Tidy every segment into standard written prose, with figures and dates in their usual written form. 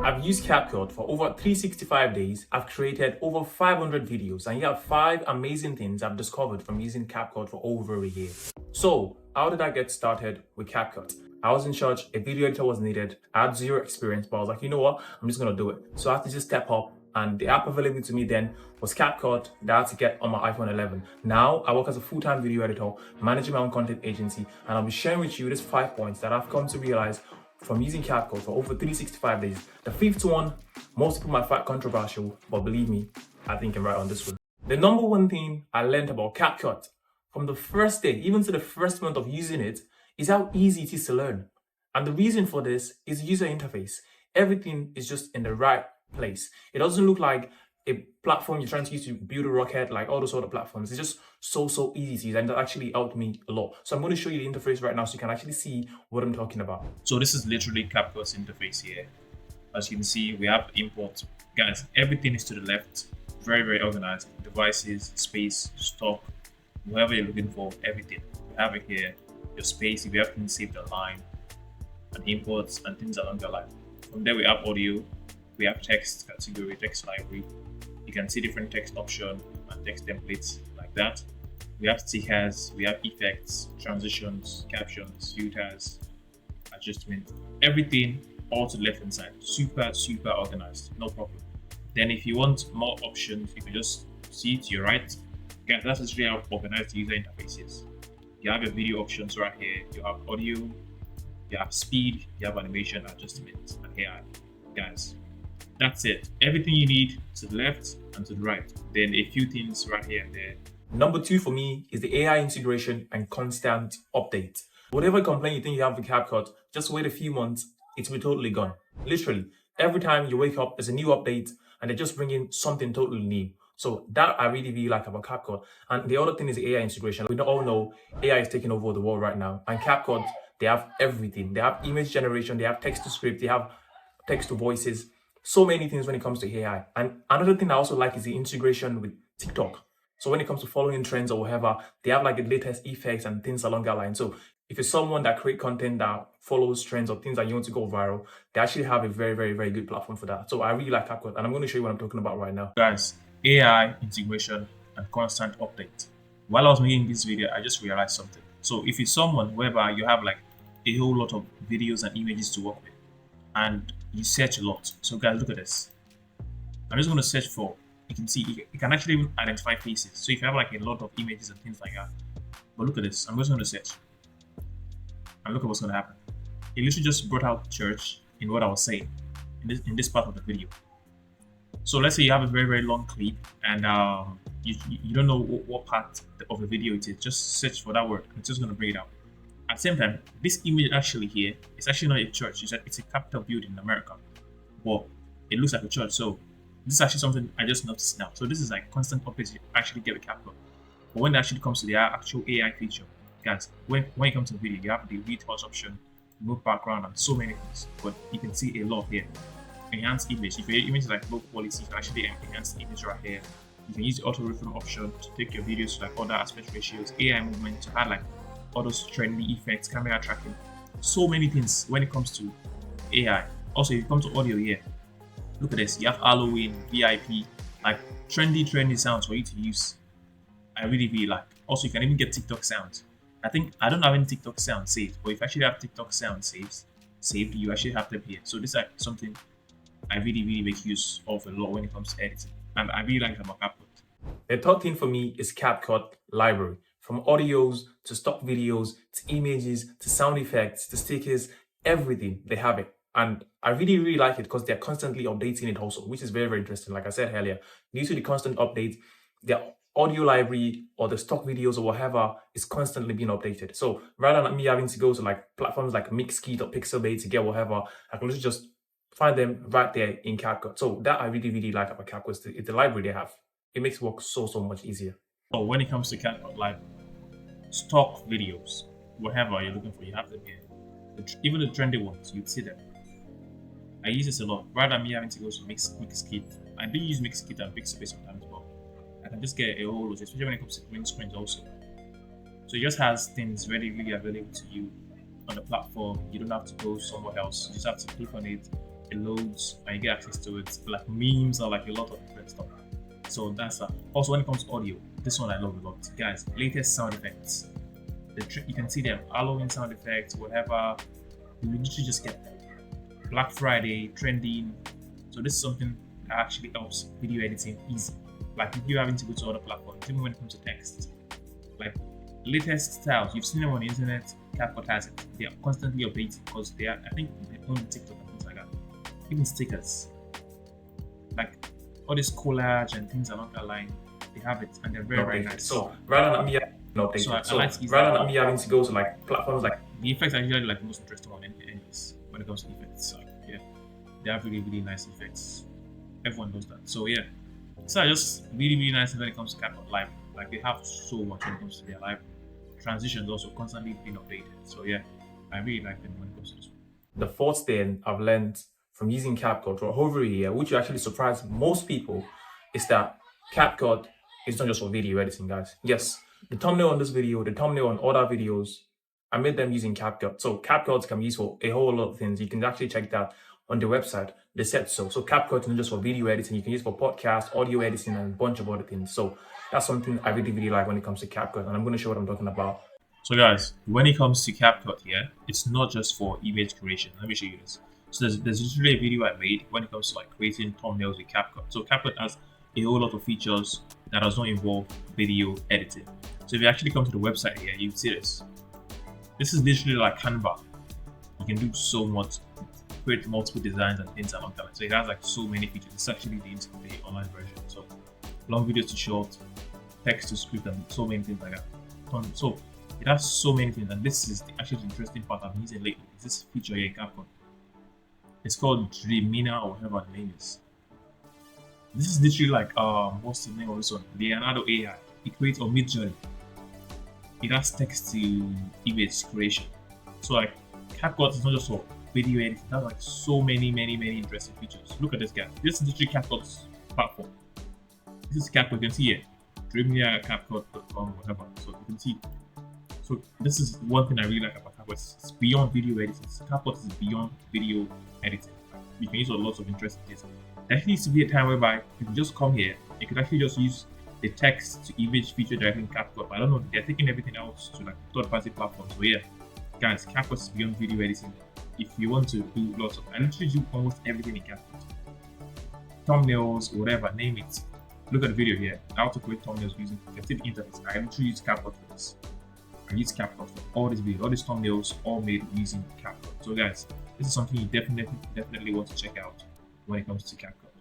I've used CapCut for over 365 days. I've created over 500 videos, and here are 5 amazing things I've discovered from using CapCut for over a year. So, how did I get started with CapCut? I was in church, a video editor was needed. I had zero experience, but I was like, you know what? I'm just gonna do it. So I had to just step up, and the app available to me then was CapCut that I had to get on my iPhone 11. Now I work as a full-time video editor, managing my own content agency, and I'll be sharing with you these 5 points that I've come to realize from using CapCut for over 365 days. The 5th one, most people might find controversial, but believe me, I think I'm right on this one. The number one thing I learned about CapCut from the first day, even to the first month of using it, is how easy it is to learn. And the reason for this is the user interface. Everything is just in the right place. It doesn't look like a platform you're trying to use to build a rocket like all those other platforms. It's just so easy to use, and that actually helped me a lot. So I'm going to show you the interface right now so you can actually see what I'm talking about. So this is literally CapCut's interface here. As you can see, we have import. Guys, everything is to the left. Very organized. Devices, space, stock, whatever you're looking for, everything. We have it here. Your space, if you have things saved online, and imports and things along the line. From there we have audio, we have text category, text library. You can see different text options and text templates like that. We have stickers, we have effects, transitions, captions, filters, adjustments, everything all to the left hand side. Super organized, no problem. Then if you want more options, you can just see to your right. Guys, that's actually how organized the user interface is. You have your video options right here, you have audio, you have speed, you have animation, adjustments, and AI. Guys, that's it. Everything you need to the left and to the right. Then a few things right here and there. Number 2 for me is the AI integration and constant update. Whatever complaint you think you have with CapCut, just wait a few months, it will be totally gone. Literally, every time you wake up, there's a new update, and they're just bringing something totally new. So that I really like about CapCut. And the other thing is the AI integration. We all know AI is taking over the world right now. And CapCut, they have everything. They have image generation, they have text to script, they have text to voices. So many things when it comes to AI. And another thing I also like is the integration with TikTok. So when it comes to following trends or whatever, they have like the latest effects and things along that line. So if you're someone that create content that follows trends or things that you want to go viral, they actually have a very good platform for that. So I really like CapCut, and I'm going to show you what I'm talking about right now. Guys, AI integration and constant update. While I was making this video, I just realized something. So if you're someone whereby you have like a whole lot of videos and images to work with, and you search a lot. So guys, look at this. I'm just going to search for, you can see, you can actually even identify faces. So if you have like a lot of images and things like that, but look at this, I'm just going to search. And look at what's going to happen. It literally just brought out church in what I was saying in this part of the video. So let's say you have a very long clip, and you don't know what part of the video it is. Just search for that word, and it's just going to bring it out. At the same time, this image actually here is actually not a church. It's a Capitol building in America, but it looks like a church. So this is actually something I just noticed now. So this is like constant updates you actually get with CapCut. But when it actually comes to the actual AI feature, guys, when it comes to video, you have the retouch option, remove background, and so many things. But you can see a lot here. Enhance image. If your image is like low quality, you can actually enhance the image right here. You can use the auto reframe option to take your videos to like other aspect ratios, AI movement to add like all those trendy effects, camera tracking, so many things when it comes to AI. Also, if you come to audio here, look at this. You have Halloween, VIP, like trendy sounds for you to use. I really like. Also, you can even get TikTok sounds. I don't have any TikTok sound saved, but if you actually have TikTok sound saved, you actually have them here. So this is like something I really make use of a lot when it comes to editing, and I really like about CapCut. The third thing for me is CapCut library. From audios to stock videos to images to sound effects to stickers, everything, they have it. And I really like it because they're constantly updating it also, which is very interesting. Like I said earlier, due to the constant update, their audio library or the stock videos or whatever is constantly being updated. So rather than me having to go to like platforms like Mixkit or Pixabay to get whatever, I can just find them right there in CapCut. So that I really like about CapCut. It's the library they have. It makes work so much easier. So when it comes to CapCut library, stock videos, whatever you're looking for, you have them here. Even the trendy ones, you'd see them. I use this a lot. Rather than me having to go to Mixkit, I do use Mixkit and Pixabay sometimes, but I can just get a whole lot, especially when it comes to green screens also. So it just has things really available to you on the platform. You don't have to go somewhere else. You just have to click on it, it loads, and you get access to it, like memes or like a lot of different stuff. So that's also when it comes to audio, this one I love a lot, guys. Latest sound effects. You can see them, Halloween sound effects, whatever. You literally just get them. Black Friday, trending. So this is something that actually helps video editing easy. Like if you're having to go to other platforms, even when it comes to text. Like latest styles, you've seen them on the internet, CapCut has it. They are constantly updating because they are, I think they own TikTok and things like that. Even stickers. Like all this collage and things along that line, they have it and they're very, very nice. So rather than me updating, So I like to use rather that. than me having to go to like platforms like The effects are usually like the most interesting one anyways when it comes to effects. So yeah, they have really, really nice effects. Everyone knows that. So yeah. So just really, really nice when it comes to CapCut Live. Like they have so much when it comes to their live transitions also constantly being updated. So yeah, I really like them when it comes to this. the fourth thing I've learned from using CapCut for over a year, which will actually surprise most people, is that CapCut is not just for video editing, guys. Yes, the thumbnail on this video, the thumbnail on other videos, I made them using CapCut. So CapCut can be used for a whole lot of things. You can actually check that on the website. They said so. So CapCut is not just for video editing. You can use it for podcast, audio editing, and a bunch of other things. So that's something I really, really like when it comes to CapCut. And I'm going to show what I'm talking about. So guys, when it comes to CapCut here, it's not just for image creation. Let me show you this. So there's literally a video I made when it comes to like creating thumbnails with CapCut. So CapCut has a whole lot of features that does not involve video editing. So if you actually come to the website here, you see this. This is literally like Canva. You can do so much, create multiple designs and things along that line. So it has like so many features. It's actually the online version. So long videos to short, text to script, and so many things like that. So it has so many things, and this is actually the interesting part I'm using lately. Is this feature here in CapCut? It's called Dreamina or whatever the name is. This is literally like what's the name of this one? Leonardo AI. It creates a Midjourney. It has text to image creation. So like CapCut is not just for video editing. It has like so many interesting features. Look at this guy. This is literally CapCut's platform. This is CapCut. You can see here, Dreamia, CapCut.com, whatever. So you can see. So this is one thing I really like about CapCut. It's beyond video editing. CapCut is beyond video editing. You can use lots of interesting things. There actually needs to be a time whereby you can just come here. You could actually just use the text to image feature directly in CapCut. I don't know. They're taking everything else to like third-party platforms. So yeah, guys, CapCut is beyond video editing. If you want to do lots of, I literally do almost everything in CapCut. Thumbnails, whatever, name it. Look at the video here. How to create thumbnails using the interface. I literally use CapCut for this. I use CapCut for all these videos, all these thumbnails, all made using CapCut. So guys, this is something you definitely want to check out when it comes to CapCut.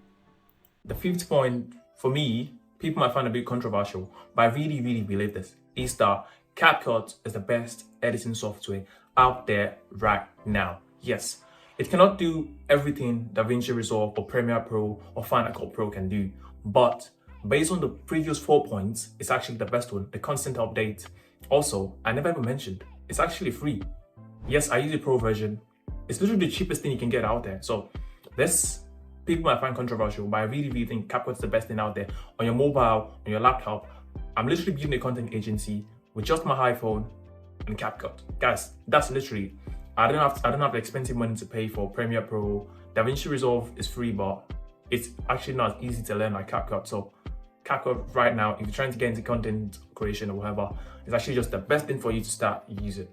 The fifth point For me, people might find it a bit controversial, but I really, really believe this, is that CapCut is the best editing software out there right now. Yes, it cannot do everything DaVinci Resolve or Premiere Pro or Final Cut Pro can do, but based on the previous 4 points, it's actually the best one. The constant update. Also, I never even mentioned, it's actually free. Yes, I use the Pro version. It's literally the cheapest thing you can get out there. So this, people might find controversial, but I really, really think CapCut's the best thing out there. On your mobile, on your laptop, I'm literally building a content agency with just my iPhone and CapCut. Guys, that's literally, I don't have the expensive money to pay for Premiere Pro. DaVinci Resolve is free, but it's actually not as easy to learn like CapCut. So CapCut right now, if you're trying to get into content creation or whatever, it's actually just the best thing for you to start using.